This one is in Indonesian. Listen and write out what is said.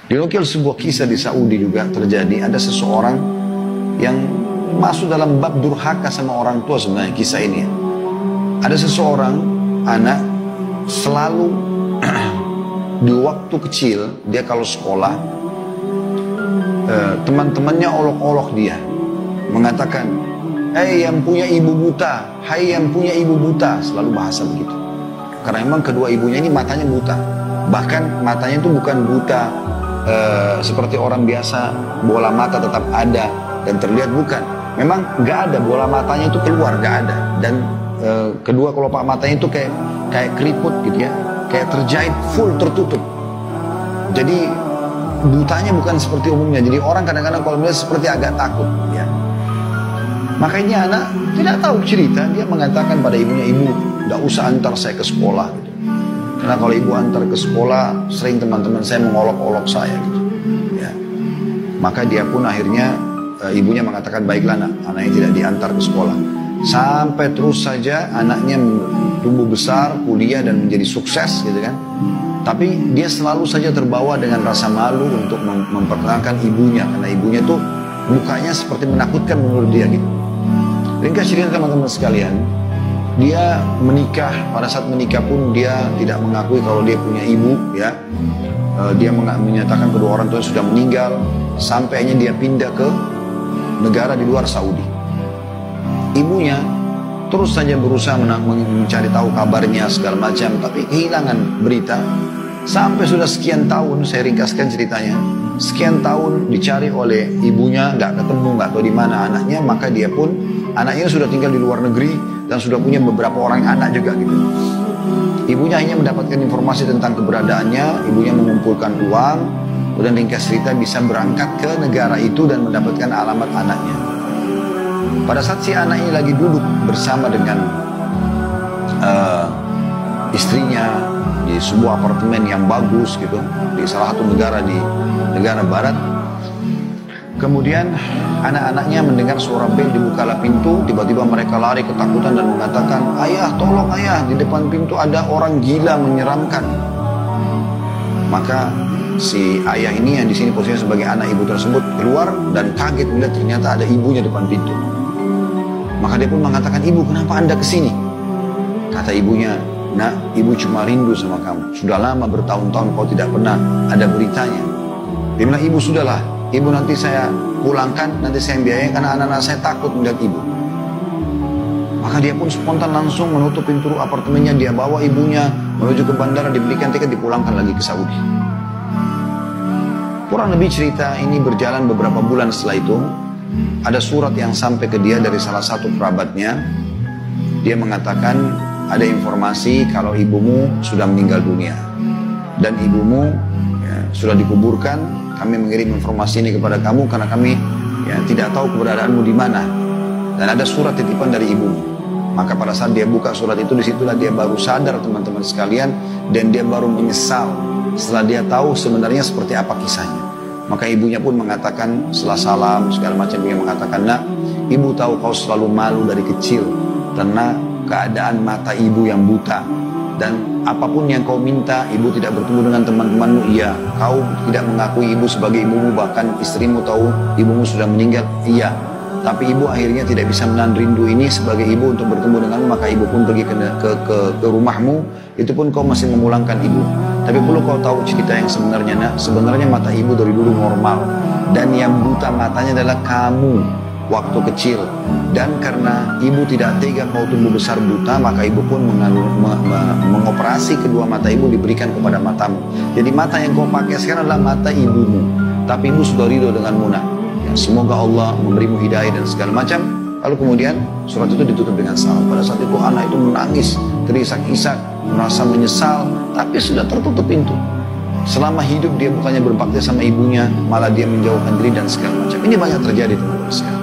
Dinukil sebuah kisah di Saudi juga terjadi, ada seseorang yang masuk dalam bab durhaka sama orang tua sebenarnya kisah ini. Ada seseorang anak selalu di waktu kecil dia kalau sekolah teman-temannya olok-olok dia, mengatakan, "Hei yang punya ibu buta, hai yang punya ibu buta," selalu bahasa begitu. Karena memang kedua ibunya ini matanya buta, bahkan matanya itu bukan buta seperti orang biasa, bola mata tetap ada dan terlihat, bukan. Memang nggak ada, bola matanya itu keluar, nggak ada. Dan kedua kelopak matanya itu kayak keriput gitu ya, kayak terjahit full tertutup. Jadi butanya bukan seperti umumnya. Jadi orang kadang-kadang kalau melihat seperti agak takut ya. Makanya anak tidak tahu cerita, dia mengatakan pada ibunya, "Ibu, nggak usah antar saya ke sekolah gitu. Karena kalau ibu antar ke sekolah, sering teman-teman saya mengolok-olok saya gitu." Ya. Maka dia pun akhirnya ibunya mengatakan, "Baiklah nak, anaknya tidak diantar ke sekolah." Sampai terus saja anaknya tumbuh besar, kuliah dan menjadi sukses gitu kan. Tapi dia selalu saja terbawa dengan rasa malu untuk memperkenalkan ibunya, karena ibunya tuh mukanya seperti menakutkan menurut dia gitu. Ringkas cerita teman-teman sekalian, dia menikah, pada saat menikah pun dia tidak mengakui kalau dia punya ibu ya. Dia menyatakan kedua orang tuanya sudah meninggal, sampainya dia pindah ke negara di luar Saudi. Ibunya terus saja berusaha mencari tahu kabarnya segala macam, tapi kehilangan berita. Sampai sudah sekian tahun, saya ringkaskan ceritanya, sekian tahun dicari oleh ibunya, nggak ketemu, nggak tahu di mana anaknya. Maka dia pun, anaknya sudah tinggal di luar negeri dan sudah punya beberapa orang anak juga gitu. Ibunya hanya mendapatkan informasi tentang keberadaannya, ibunya mengumpulkan uang, kemudian ringkas cerita bisa berangkat ke negara itu dan mendapatkan alamat anaknya. Pada saat si anak ini lagi duduk bersama dengan istrinya di sebuah apartemen yang bagus gitu, di salah satu negara di negara barat, kemudian anak-anaknya mendengar suara bel, dibukalah pintu, tiba-tiba mereka lari ketakutan dan mengatakan, "Ayah, tolong ayah, di depan pintu ada orang gila menyeramkan." Maka si ayah ini yang di sini posisinya sebagai anak ibu tersebut keluar dan kaget melihat ternyata ada ibunya depan pintu. Maka dia pun mengatakan, "Ibu, kenapa Anda kesini?" Kata ibunya, "Nak, ibu cuma rindu sama kamu. Sudah lama bertahun-tahun kau tidak pernah ada beritanya." Dia bilang, "Ibu sudahlah, ibu nanti saya pulangkan, nanti saya biayain karena anak-anak saya takut melihat ibu." Maka dia pun spontan langsung menutup pintu apartemennya, dia bawa ibunya menuju ke bandara, diberikan tiket, dipulangkan lagi ke Saudi. Kurang lebih cerita ini berjalan beberapa bulan setelah itu. Ada surat yang sampai ke dia dari salah satu kerabatnya. Dia mengatakan, ada informasi kalau ibumu sudah meninggal dunia dan ibumu ya, sudah dikuburkan. Kami mengirim informasi ini kepada kamu karena kami ya, tidak tahu keberadaanmu di mana, dan ada surat titipan dari ibumu. Maka pada saat dia buka surat itu, disitulah dia baru sadar teman-teman sekalian, dan dia baru menyesal setelah dia tahu sebenarnya seperti apa kisahnya. Maka ibunya pun mengatakan setelah salam segala macam, dia mengatakan, "Nak, ibu tahu kau selalu malu dari kecil karena keadaan mata ibu yang buta, dan apapun yang kau minta ibu tidak bertemu dengan teman-temanmu. Iya, kau tidak mengakui ibu sebagai ibumu, bahkan istrimu tahu ibumu sudah meninggal. Iya, tapi ibu akhirnya tidak bisa menahan rindu ini sebagai ibu untuk bertemu denganmu, maka ibu pun pergi ke rumahmu. Itu pun kau masih memulangkan ibu. Tapi perlu kau tahu cerita yang sebenarnya, nak. Sebenarnya mata ibu dari dulu normal, dan yang buta matanya adalah kamu waktu kecil. Dan karena ibu tidak tega kau tumbuh besar buta, maka ibu pun mengoperasi kedua mata ibu, diberikan kepada matamu. Jadi mata yang kau pakai sekarang adalah mata ibumu, tapi ibu sudah ridho denganmu, nak. Ya, semoga Allah memberimu hidayah dan segala macam." Lalu kemudian surat itu ditutup dengan salam. Pada saat itu anak itu menangis, terisak-isak, merasa menyesal, tapi sudah tertutup pintu. Selama hidup dia bukannya berbakti sama ibunya, malah dia menjauhkan diri dan segala macam. Ini banyak terjadi teman-teman sekalian.